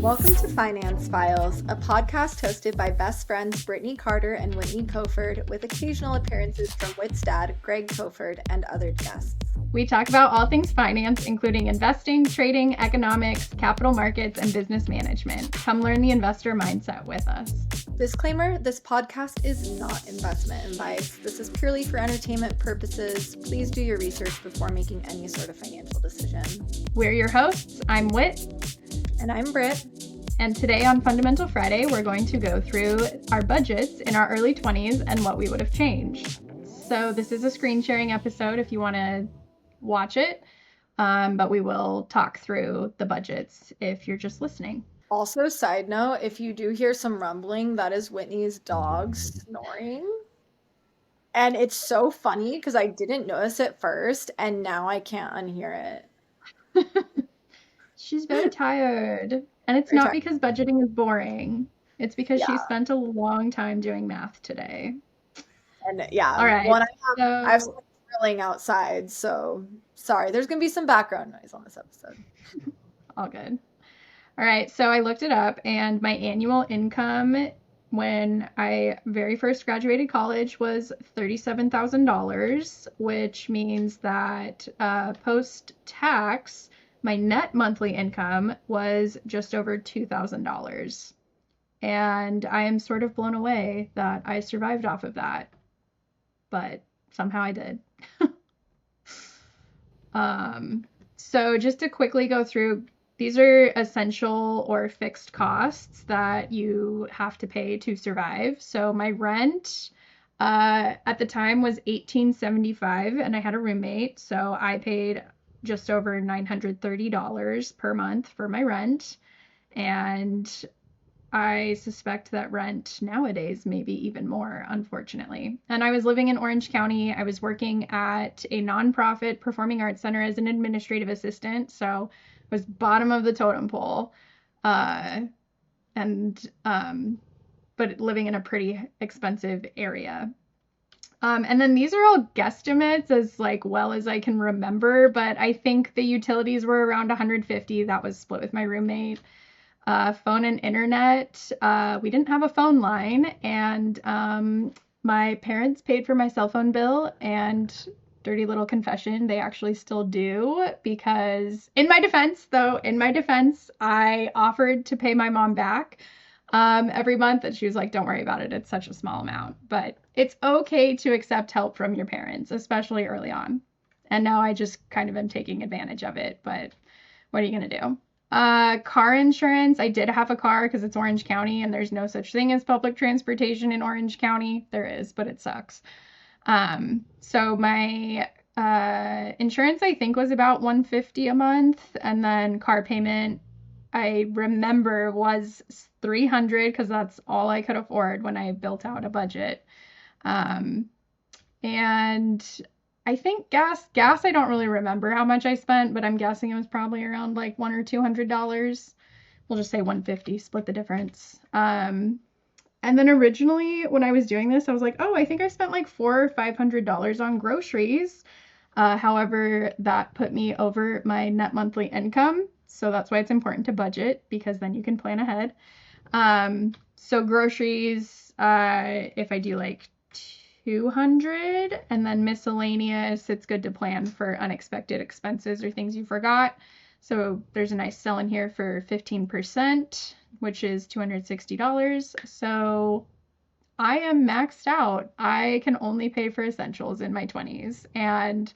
Welcome to Finance Files, a podcast hosted by best friends Brittany Carter and Whitney Coford, with occasional appearances from Whit's dad, Greg Coford, and other guests. We talk about all things finance, including investing, trading, economics, capital markets, and business management. Come learn the investor mindset with us. Disclaimer, this podcast is not investment advice. This is purely for entertainment purposes. Please do your research before making any sort of financial decision. We're your hosts. I'm Whit. And I'm Brit. And today on Fundamental Friday, we're going to go through our budgets in our early 20s and what we would have changed. So this is a screen sharing episode if you want to watch it, but we will talk through the budgets if you're just listening. Also, side note, if you do hear some rumbling, that is Whitney's dog snoring. And it's so funny because I didn't notice it first, and now I can't unhear it. She's very tired. And it's not because budgeting is boring. It's because she spent a long time doing math today. And yeah, all right. I have someone grilling outside, so sorry. There's going to be some background noise on this episode. All good. All right, so I looked it up, and my annual income when I very first graduated college was $37,000, which means that post-tax, my net monthly income was just over $2,000. And I am sort of blown away that I survived off of that, but somehow I did. So just to quickly go through, these are essential or fixed costs that you have to pay to survive. So my rent at the time was $1,875, and I had a roommate, so I paid just over $930 per month for my rent. And I suspect that rent nowadays may be even more, unfortunately. And I was living in Orange County. I was working at a nonprofit performing arts center as an administrative assistant, so was bottom of the totem pole, but living in a pretty expensive area. And then these are all guesstimates as well as I can remember, but I think the utilities were around $150. That was split with my roommate. Phone and internet. We didn't have a phone line, and my parents paid for my cell phone bill, and dirty little confession, they actually still do, because in my defense, I offered to pay my mom back every month, and she was like, don't worry about it, it's such a small amount. But it's okay to accept help from your parents, especially early on. And now I just kind of am taking advantage of it, but what are you going to do? Car insurance. I did have a car because it's Orange County and there's no such thing as public transportation in Orange County. There is, but it sucks. So my insurance, I think, was about $150 a month, and then car payment, I remember, was $300 because that's all I could afford when I built out a budget. And I think gas, I don't really remember how much I spent, but I'm guessing it was probably around $100 or $200. We'll just say $150, split the difference. And then originally when I was doing this, I was like, oh, I think I spent $400 or $500 on groceries. However, that put me over my net monthly income. So that's why it's important to budget, because then you can plan ahead. So groceries, if I do $200, and then miscellaneous, it's good to plan for unexpected expenses or things you forgot. So there's a nice sell in here for 15%, which is $260. So I am maxed out. I can only pay for essentials in my 20s. And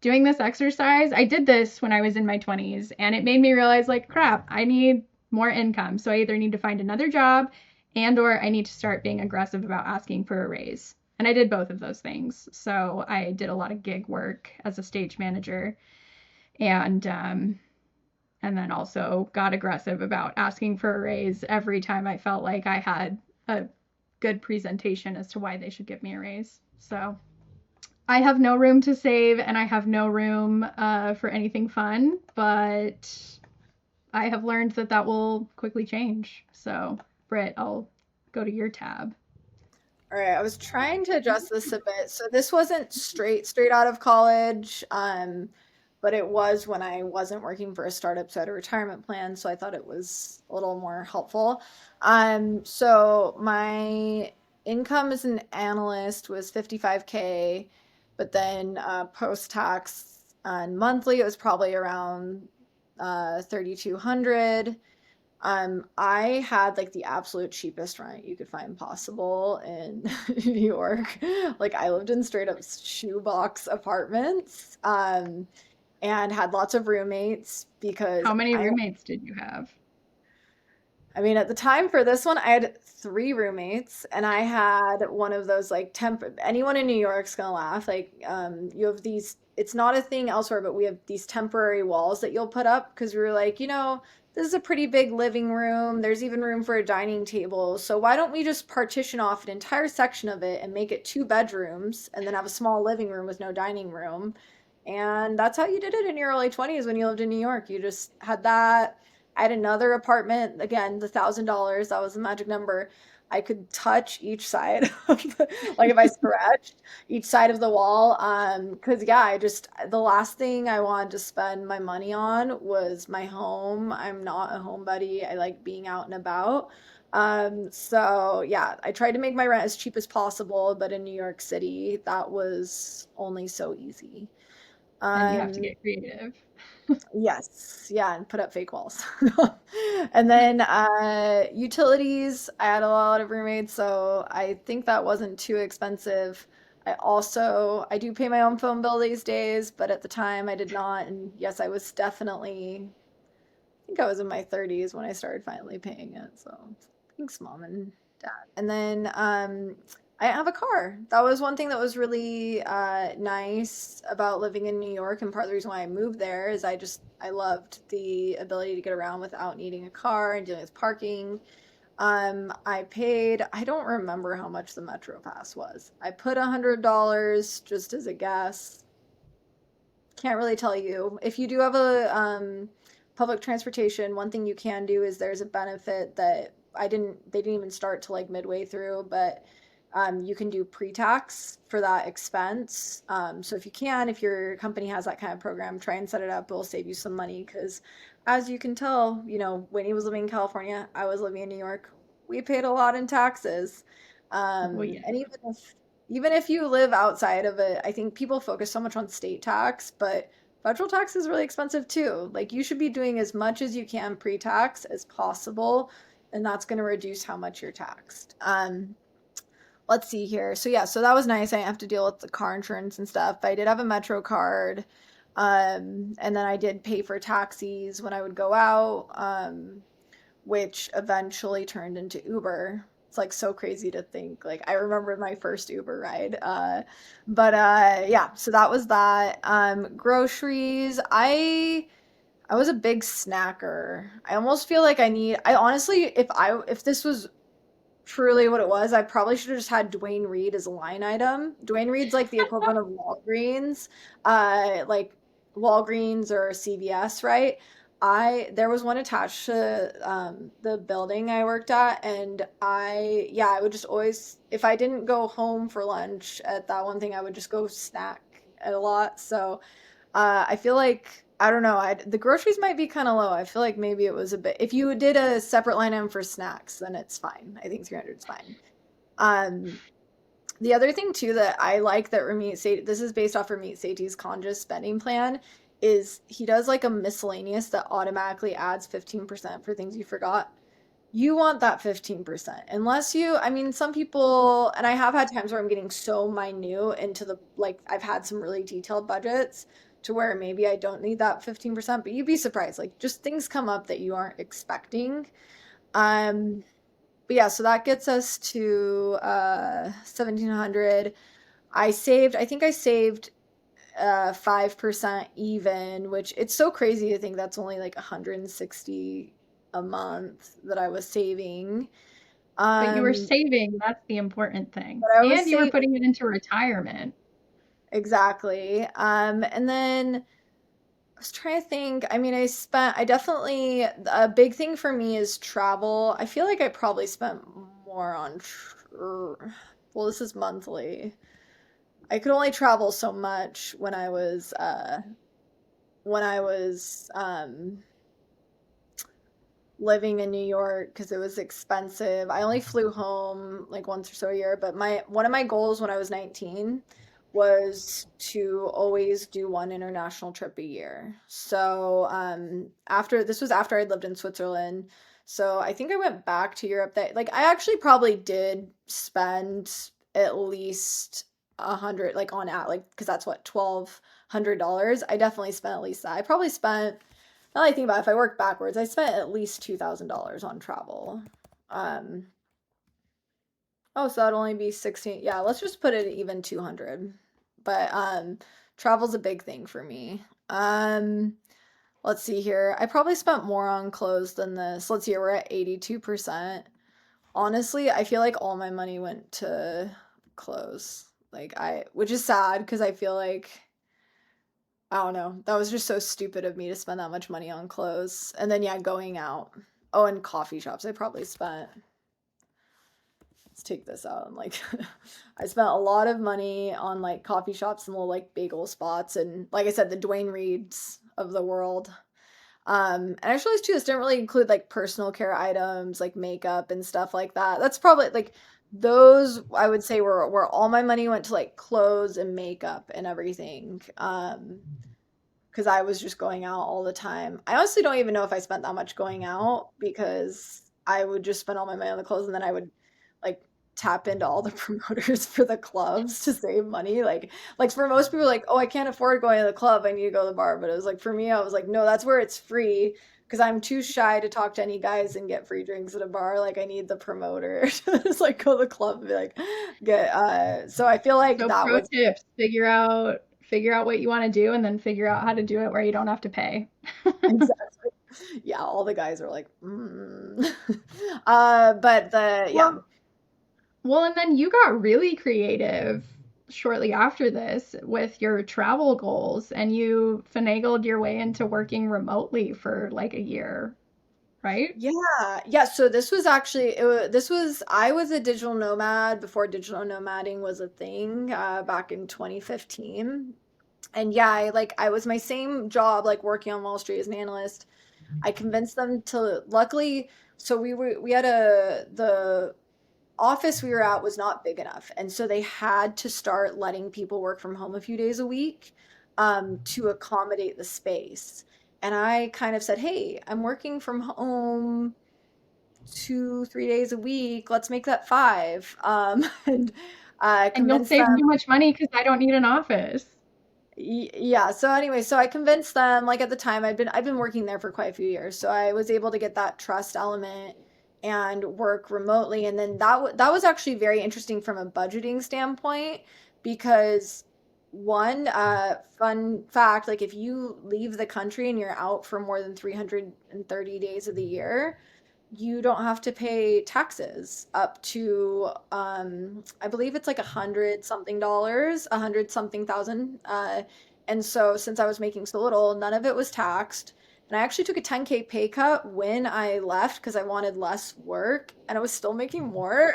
doing this exercise, I did this when I was in my 20s, and it made me realize, crap, I need more income. So I either need to find another job or I need to start being aggressive about asking for a raise. And I did both of those things. So I did a lot of gig work as a stage manager, and then also got aggressive about asking for a raise every time I felt like I had a good presentation as to why they should give me a raise. So I have no room to save, and I have no room for anything fun, but I have learned that will quickly change. So Britt, I'll go to your tab. All right, I was trying to adjust this a bit. So this wasn't straight out of college. but it was when I wasn't working for a startup, so I had a retirement plan, so I thought it was a little more helpful. So my income as an analyst was 55K, but then post-tax and monthly it was probably around 3,200. I had like the absolute cheapest rent you could find possible in New York. Like I lived in straight up shoebox apartments, and had lots of roommates because How many roommates did you have? I mean, at the time for this one, I had three roommates, and I had one of those like temp. Anyone in New York's gonna laugh. Like, you have these. It's not a thing elsewhere, but we have these temporary walls that you'll put up because we were like, this is a pretty big living room. There's even room for a dining table. So why don't we just partition off an entire section of it and make it two bedrooms, and then have a small living room with no dining room? And that's how you did it in your early 20s when you lived in New York. You just had that. I had another apartment, again, the $1,000, that was the magic number. I could touch each side of like if I scratched each side of the wall. Because yeah, the last thing I wanted to spend my money on was my home. I'm not a homebody. I like being out and about. So yeah, I tried to make my rent as cheap as possible, but in New York City, that was only so easy. And you have to Um, get creative. Yes, yeah, and put up fake walls. And then utilities, I had a lot of roommates, so I think that wasn't too expensive. I do pay my own phone bill these days, but at the time I did not. And yes, I think I was in my 30s when I started finally paying it. So thanks, mom and dad. And then I didn't have a car. That was one thing that was really nice about living in New York, and part of the reason why I moved there is I loved the ability to get around without needing a car and dealing with parking. I don't remember how much the Metro Pass was. I put $100 just as a guess. Can't really tell you. If you do have a public transportation, one thing you can do is there's a benefit that they didn't even start to like midway through, but you can do pre-tax for that expense. So if your company has that kind of program, try and set it up. It'll save you some money because, as you can tell, Whitney was living in California. I was living in New York. We paid a lot in taxes. Oh yeah. And even if you live outside of it, I think people focus so much on state tax, but federal tax is really expensive too. Like you should be doing as much as you can pre-tax as possible, and that's going to reduce how much you're taxed. Let's see here. So yeah, so that was nice. I didn't have to deal with the car insurance and stuff. But I did have a Metro card. And then I did pay for taxis when I would go out, which eventually turned into Uber. It's like so crazy to think. Like I remember my first Uber ride. But yeah, so that was that. Groceries, I was a big snacker. I almost feel like I honestly if this was truly what it was, I probably should have just had Dwayne Reed as a line item. Dwayne Reed's like the equivalent of Walgreens, like Walgreens or CVS, right? I There was one attached to the building I worked at, and I would just always, if I didn't go home for lunch at that one thing, I would just go snack a lot. So I feel like I don't know. The groceries might be kind of low. I feel like maybe it was a bit. If you did a separate line item for snacks, then it's fine. I think 300 is fine. Um, the other thing too that I like that Ramit Sethi, this is based off Ramit Sethi's conscious spending plan, is he does like a miscellaneous that automatically adds 15% for things you forgot. You want that 15%. I mean, some people, and I have had times where I'm getting so minute into like, I've had some really detailed budgets to where maybe I don't need that 15%, but you'd be surprised. Like, just things come up that you aren't expecting. Um, but yeah, so that gets us to 1,700. I think I saved 5% even, which it's so crazy to think that's only like 160 a month that I was saving. But you were Um, saving, that's the important thing. but I was And you were saving putting it into retirement. exactly. And then I was trying to think. I mean, I definitely, a big thing for me is travel. I feel like I probably spent more on, well, this is monthly. I could only travel so much when I was when I was living in New York because it was expensive. I only flew home like once or so a year, but my one of my goals when I was 19 was to always do one international trip a year. So, after this was after I'd lived in Switzerland. So I think I went back to Europe that like I actually probably did spend at least 100 like on at like because that's what $1,200. I definitely spent at least that. I probably spent now that I think about it, if I work backwards, I spent at least $2,000 on travel. Um, oh, so that'd only be 16. Yeah, let's just put it even 200. But travel's a big thing for me. Let's see here. I probably spent more on clothes than this. Let's see, we're at 82%. Honestly, I feel like all my money went to clothes. Which is sad because I feel like I don't know. That was just so stupid of me to spend that much money on clothes. And then yeah, going out. Oh, and coffee shops. I probably spent let's take this out and like I spent a lot of money on like coffee shops and little like bagel spots and like I said, the Dwayne Reeds of the world. And I just realized too, this didn't really include like personal care items, like makeup and stuff like that. That's probably like those I would say were where all my money went to like clothes and makeup and everything. Because I was just going out all the time. I honestly don't even know if I spent that much going out because I would just spend all my money on the clothes and then I would like tap into all the promoters for the clubs to save money. Like for most people, like, oh, I can't afford going to the club. I need to go to the bar. But it was like for me, I was like, no, that's where it's free because I'm too shy to talk to any guys and get free drinks at a bar. Like I need the promoter to just like go to the club and be like get so I feel like So that pro was tips, figure out what you want to do and then figure out how to do it where you don't have to pay. exactly. Yeah, all the guys are like, mm. But the yeah, Well, well, and then you got really creative shortly after this with your travel goals and you finagled your way into working remotely for like a year, right? yeah. So this was actually this was I was a digital nomad before digital nomading was a thing back in 2015. And yeah, I was my same job like working on Wall Street as an analyst. I convinced them to luckily so we had a the office we were at was not big enough. And so they had to start letting people work from home a few days a week to accommodate the space. And I kind of said, hey, I'm working from home 2, 3 days a week. Let's make that five. And And you'll convinced save them. too much money because I don't need an office. Yeah. So anyway, so I convinced them, like at the time I've been working there for quite a few years. So I was able to get that trust element and work remotely. And then that was actually very interesting from a budgeting standpoint because one fun fact, like if you leave the country and you're out for more than 330 days of the year, you don't have to pay taxes up to I believe it's like 100 something dollars, 100 something thousand. And so since I was making so little, none of it was taxed. And I actually took a 10K pay cut when I left because I wanted less work and I was still making more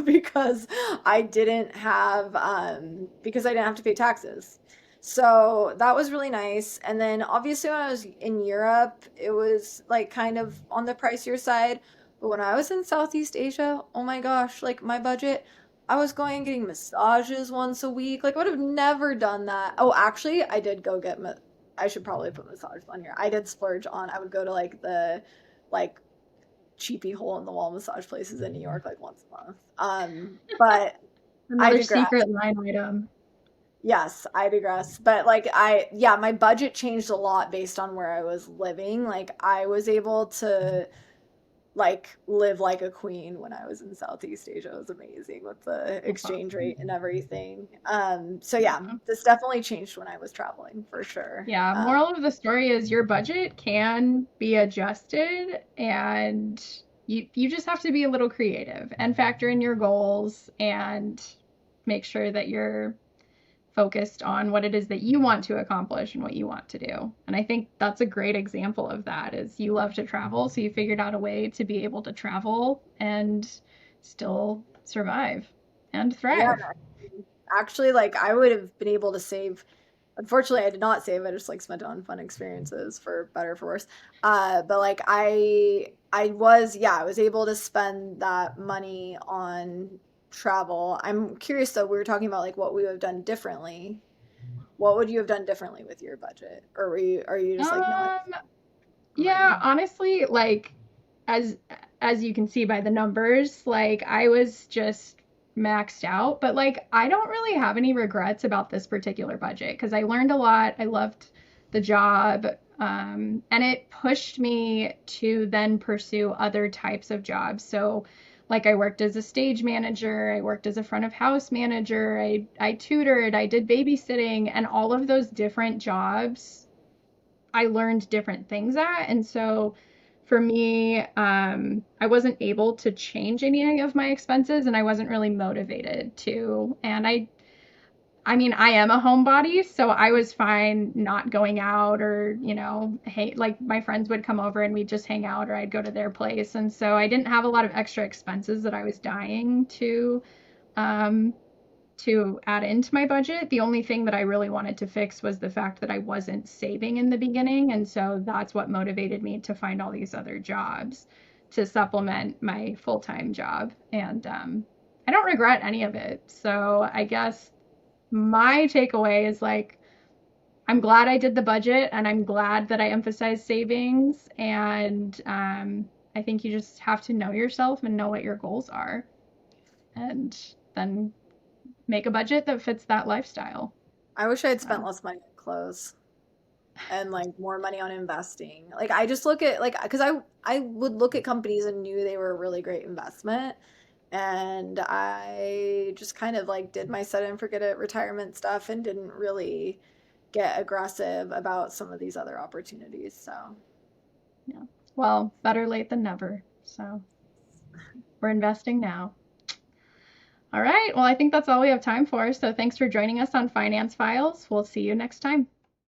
because because I didn't have to pay taxes. So that was really nice. And then obviously when I was in Europe, it was like kind of on the pricier side. But when I was in Southeast Asia, oh my gosh, like my budget, I was going and getting massages once a week. Like I would have never done that. Oh, actually, I did go get I should probably put massages on here. I did splurge on. I would go to like the like cheapy hole in the wall massage places in New York like once a month. But I Another digress. secret line item. Yes, I digress. But yeah, my budget changed a lot based on where I was living. Like I was able to like live like a queen when I was in Southeast Asia. It was amazing with the That's exchange rate awesome. and everything. So yeah, this definitely changed when I was traveling for sure. Yeah, moral of the story is your budget can be adjusted and you just have to be a little creative and factor in your goals and make sure that you're focused on what it is that you want to accomplish and what you want to do. And I think that's a great example of that is you love to travel, so you figured out a way to be able to travel and still survive and Yeah, thrive. actually like I would have been able to save Unfortunately, I did not save. I just like spent it on fun experiences for better or for worse. But like I was, yeah, I was able to spend that money on travel. I'm curious though, we were talking about like what we would have done differently. What would you have done differently with your budget? Or are you just like, no, Um, I'm yeah, ready? honestly, like as as you can see by the numbers, like I was just maxed out, but like I don't really have any regrets about this particular budget because I learned a lot. I loved the job, and it pushed me to then pursue other types of jobs. So, like I worked as a stage manager, I worked as a front of house manager, I tutored, I did babysitting, and all of those different jobs I learned different things at. And so for me, I wasn't able to change any of my expenses and I wasn't really motivated to. And I mean, I am a homebody, so I was fine not going out or, hey, like my friends would come over and we'd just hang out or I'd go to their place. And so I didn't have a lot of extra expenses that I was dying um, to add into my budget. The only thing that I really wanted to fix was the fact that I wasn't saving in the beginning. And so that's what motivated me to find all these other jobs to supplement my full time job. And I don't regret any of it. So I guess my takeaway is like, I'm glad I did the budget and I'm glad that I emphasized savings. And I think you just have to know yourself and know what your goals are. And then make a budget that fits that lifestyle. I wish I had spent So, less money on clothes and like more money on investing. Like I just look at like because I would look at companies and knew they were a really great investment. And I just kind of like did my set and forget it retirement stuff and didn't really get aggressive about some of these other opportunities. So yeah. Well, better late than never. So, we're investing now. All right. Well, I think that's all we have time for. So, thanks for joining us on Finance Files. We'll see you next time.